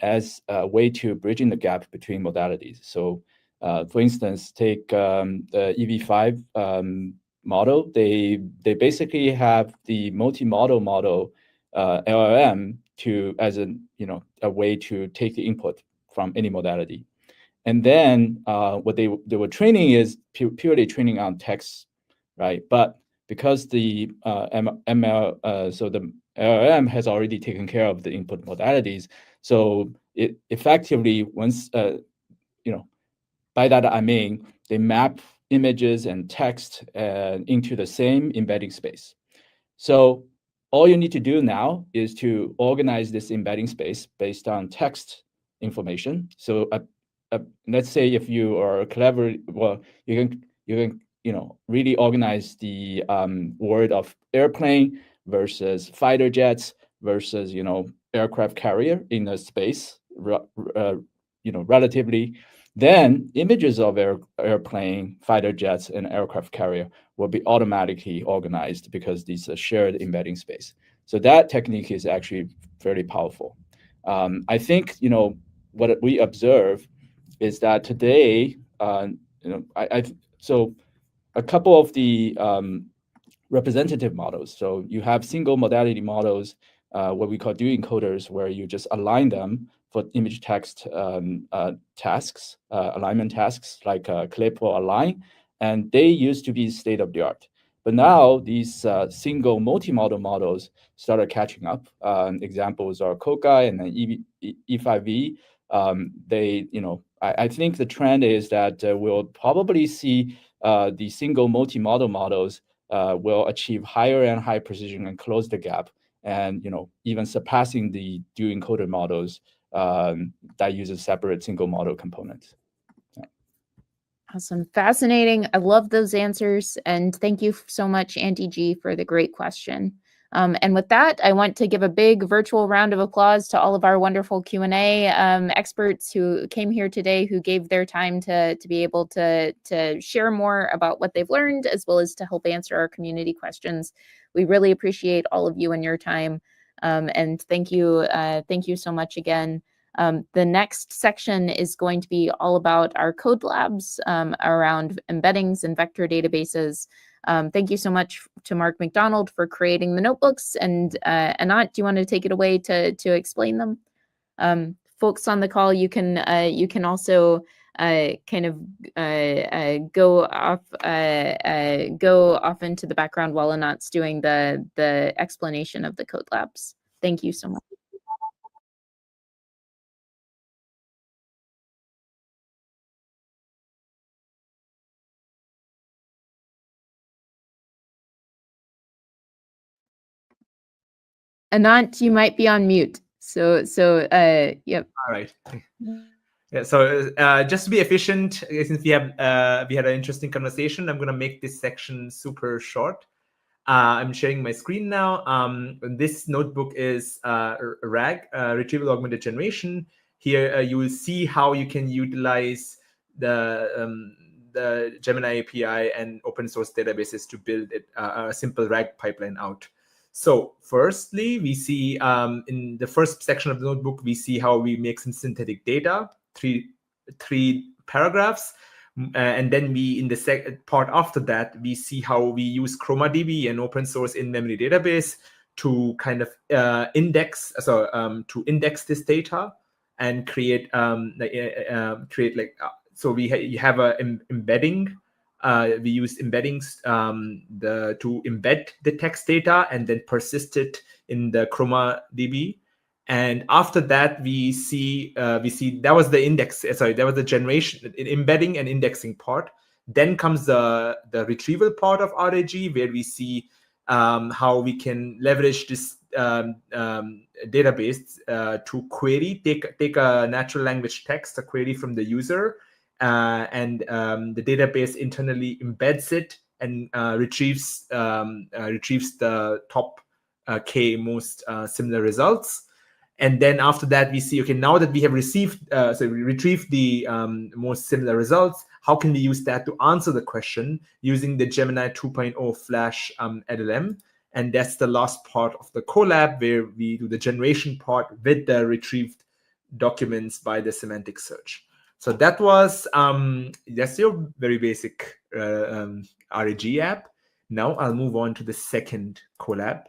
Speaker 4: as a way to bridging the gap between modalities. So, for instance, take the EV5 model. They basically have the multimodal model LLM as a way to take the input from any modality. And then what they were training is purely training on text, right? But because the so the LLM has already taken care of the input modalities, so it effectively once by that I mean they map images and text into the same embedding space. So all you need to do now is to organize this embedding space based on text information. So let's say if you are clever, well, you can really organize the word of airplane versus fighter jets versus aircraft carrier in a space, relatively. Then images of airplane, fighter jets, and aircraft carrier will be automatically organized because these are shared embedding space. So that technique is actually very powerful. I think what we observe is that today, so a couple of the representative models. So you have single modality models, what we call dual encoders, where you just align them for image text tasks, alignment tasks like clip or align, and they used to be state of the art. But now these single multimodal models started catching up. Examples are Kokai and then E5V. I think the trend is that we'll probably see the single multimodal models will achieve higher and higher precision and close the gap, and even surpassing the dual encoded models that uses separate single model components. Yeah.
Speaker 1: Awesome. Fascinating. I love those answers. And thank you so much, Auntie G, for the great question. And with that, I want to give a big virtual round of applause to all of our wonderful Q&A experts who came here today, who gave their time to be able to share more about what they've learned, as well as to help answer our community questions. We really appreciate all of you and your time. And thank you so much again. The next section is going to be all about our code labs around embeddings and vector databases. Thank you so much to Mark McDonald for creating the notebooks. And Anant, do you want to take it away to explain them? Folks on the call, you can also kind of go off into the background while Anant's doing the explanation of the code labs. Thank you so much. Anant, you might be on mute. Yep.
Speaker 2: All right. Yeah, so just to be efficient, since we had an interesting conversation, I'm going to make this section super short. I'm sharing my screen now. This notebook is RAG, Retrieval Augmented Generation. Here you will see how you can utilize the Gemini API and open source databases to build a simple RAG pipeline out. So firstly, we see in the first section of the notebook, we see how we make some synthetic data, three paragraphs. And then we, in the second part after that, we see how we use ChromaDB, an open source in-memory database, to kind of index this data and create so you have a embedding. We use embeddings to embed the text data and then persist it in the ChromaDB. And after that, we see that was the index. Sorry, that was the generation, embedding and indexing part. Then comes the retrieval part of RAG, where we see how we can leverage this database to query, take a natural language text, a query from the user, and the database internally embeds it and retrieves the top k most similar results. And then after that, we see, okay, now that we have retrieved the most similar results, how can we use that to answer the question using the Gemini 2.0 Flash LLM? And that's the last part of the collab, where we do the generation part with the retrieved documents by the semantic search. So that was that's your very basic RAG app. Now I'll move on to the second collab.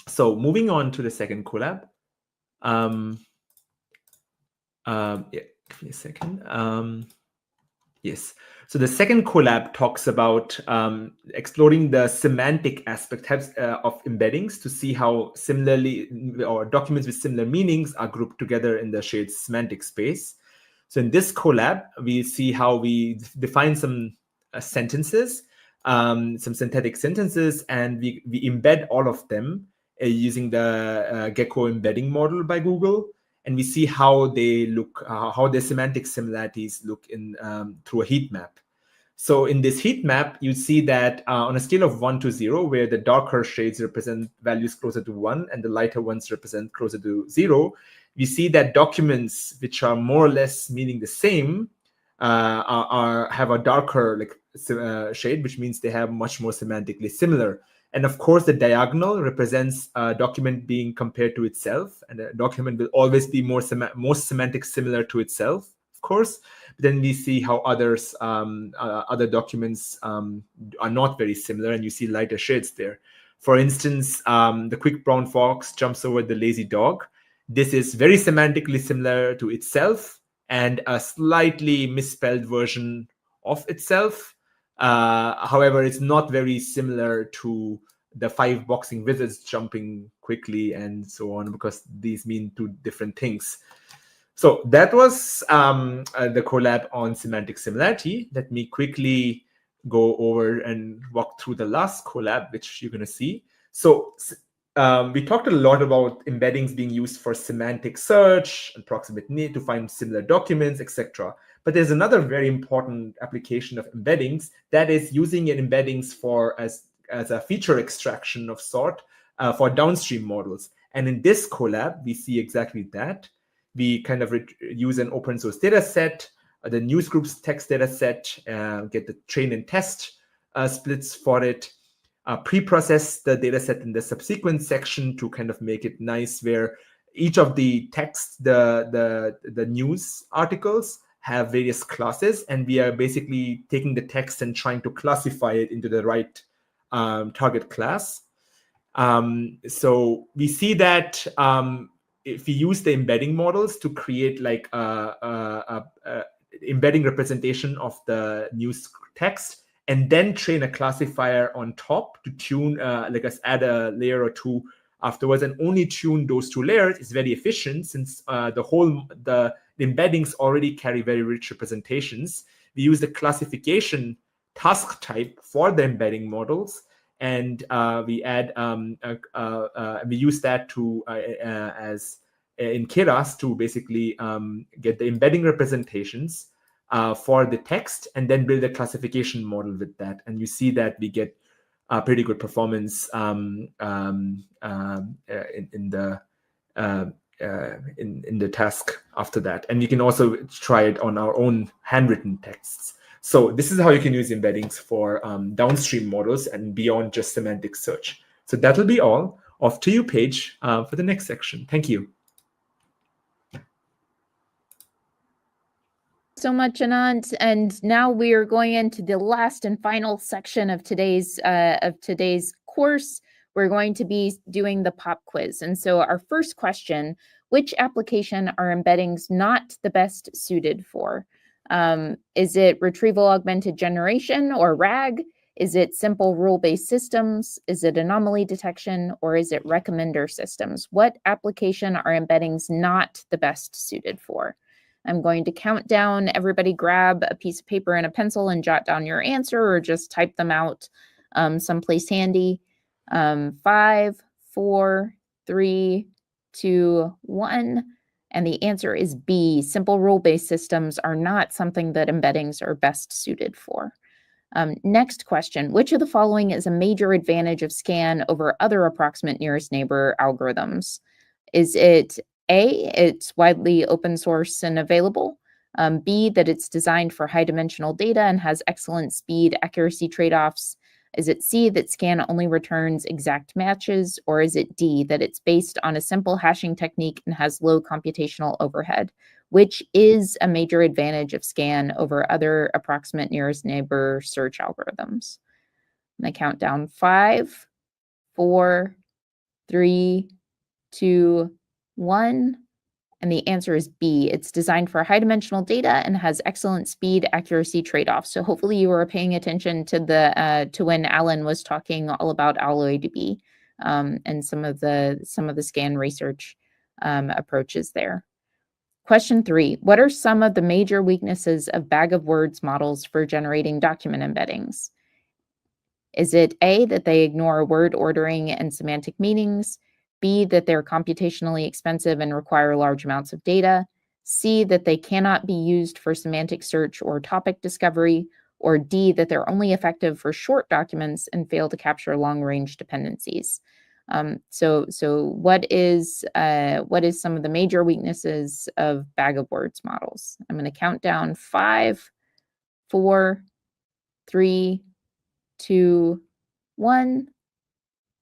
Speaker 2: So moving on to the second collab. Yeah, give me a second. Yes. So the second collab talks about exploring the semantic aspect of embeddings to see how similarly or documents with similar meanings are grouped together in the shared semantic space. So in this collab, we see how we define some sentences, some synthetic sentences, and we embed all of them using the Gecko embedding model by Google. And we see how they look, how their semantic similarities look in through a heat map. So in this heat map, you see that on a scale of 1 to 0, where the darker shades represent values closer to 1 and the lighter ones represent closer to 0, we see that documents which are more or less meaning the same have a darker shade, which means they have much more semantically similar. And of course, the diagonal represents a document being compared to itself, and a document will always be most semantic similar to itself, of course. But then we see how other documents are not very similar, and you see lighter shades there. For instance, the quick brown fox jumps over the lazy dog. This is very semantically similar to itself and a slightly misspelled version of itself. However, it's not very similar to the 5 boxing wizards jumping quickly and so on, because these mean two different things. So that was the collab on semantic similarity. Let me quickly go over and walk through the last collab, which you're going to see. So we talked a lot about embeddings being used for semantic search and proximate need to find similar documents, etc. But there's another very important application of embeddings, that is using an embeddings as a feature extraction of sort for downstream models. And in this collab, we see exactly that. We kind of use an open source data set, the newsgroups text data set, get the train and test splits for it, pre-process the data set in the subsequent section to kind of make it nice, where each of the text, the news articles have various classes, and we are basically taking the text and trying to classify it into the right target class. So we see that if we use the embedding models to create like a embedding representation of the news text, and then train a classifier on top to tune, add a layer or two afterwards, and only tune those 2 layers, is very efficient, since the embeddings already carry very rich representations. We use the classification task type for the embedding models, and we add we use that to as in Keras to basically get the embedding representations for the text, and then build a classification model with that. And you see that we get pretty good performance in the task after that. And you can also try it on our own handwritten texts. So this is how you can use embeddings for downstream models and beyond just semantic search. So that'll be all. Off to you, Paige, for the next section. Thank you.
Speaker 1: So much, Anant. And now we are going into the last and final section of today's course. We're going to be doing the pop quiz. And so our first question, which application are embeddings not the best suited for? Is it retrieval augmented generation, or RAG? Is it simple rule-based systems? Is it anomaly detection? Or is it recommender systems? What application are embeddings not the best suited for? I'm going to count down. Everybody grab a piece of paper and a pencil and jot down your answer, or just type them out someplace handy. 5, 4, 3, 2, 1. And the answer is B. Simple rule-based systems are not something that embeddings are best suited for. Next question, which of the following is a major advantage of SCAN over other approximate nearest neighbor algorithms? Is it A, it's widely open source and available? B, that it's designed for high dimensional data and has excellent speed accuracy trade-offs? Is it C, that SCAN only returns exact matches? Or is it D, that it's based on a simple hashing technique and has low computational overhead? Which is a major advantage of SCAN over other approximate nearest neighbor search algorithms? And I count down 5, 4, 3, 2, 1. And the answer is B. It's designed for high dimensional data and has excellent speed accuracy trade-offs. So hopefully you were paying attention to when Alan was talking all about AlloyDB and some of the SCAN research approaches there. Question 3, what are some of the major weaknesses of bag of words models for generating document embeddings? Is it A, that they ignore word ordering and semantic meanings? B, that they're computationally expensive and require large amounts of data? C, that they cannot be used for semantic search or topic discovery? Or D, that they're only effective for short documents and fail to capture long-range dependencies? So what is some of the major weaknesses of bag of words models? I'm going to count down 5, 4, 3, 2, 1.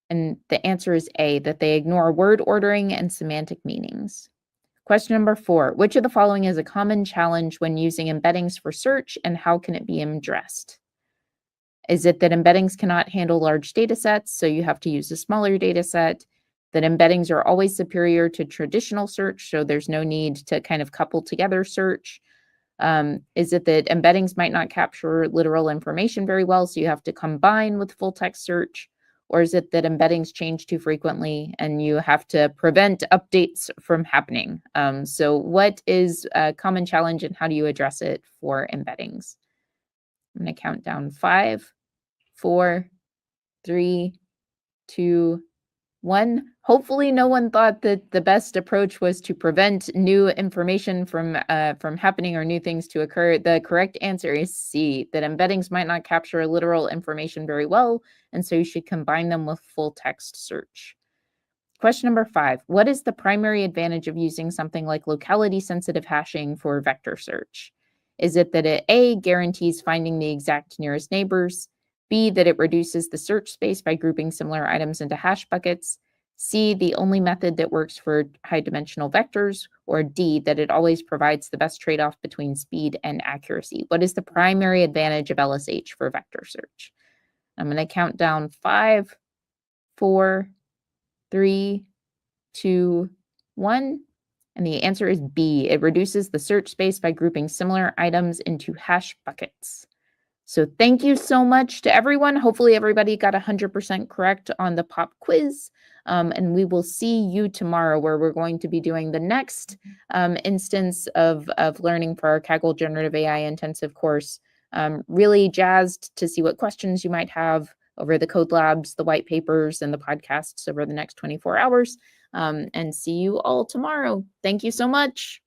Speaker 1: And the answer is A, that they ignore word ordering and semantic meanings. Question number 4, which of the following is a common challenge when using embeddings for search, and how can it be addressed? Is it that embeddings cannot handle large data sets, so you have to use a smaller data set? That embeddings are always superior to traditional search, so there's no need to kind of couple together search? Is it that embeddings might not capture literal information very well, so you have to combine with full text search? Or is it that embeddings change too frequently and you have to prevent updates from happening? So what is a common challenge and how do you address it for embeddings? I'm going to count down 5, 4, 3, 2, 1. Hopefully no one thought that the best approach was to prevent new information from happening or new things to occur. The correct answer is C, that embeddings might not capture literal information very well, and so you should combine them with full text search. Question number 5, what is the primary advantage of using something like locality sensitive hashing for vector search? Is it that it A, guarantees finding the exact nearest neighbors? B, that it reduces the search space by grouping similar items into hash buckets? C, the only method that works for high dimensional vectors? Or D, that it always provides the best trade-off between speed and accuracy? What is the primary advantage of LSH for vector search? I'm going to count down 5, 4, 3, 2, 1. And the answer is B. It reduces the search space by grouping similar items into hash buckets. So thank you so much to everyone. Hopefully everybody got 100% correct on the pop quiz. And we will see you tomorrow, where we're going to be doing the next instance of learning for our Kaggle Generative AI intensive course. Really jazzed to see what questions you might have over the code labs, the white papers, and the podcasts over the next 24 hours. And see you all tomorrow. Thank you so much.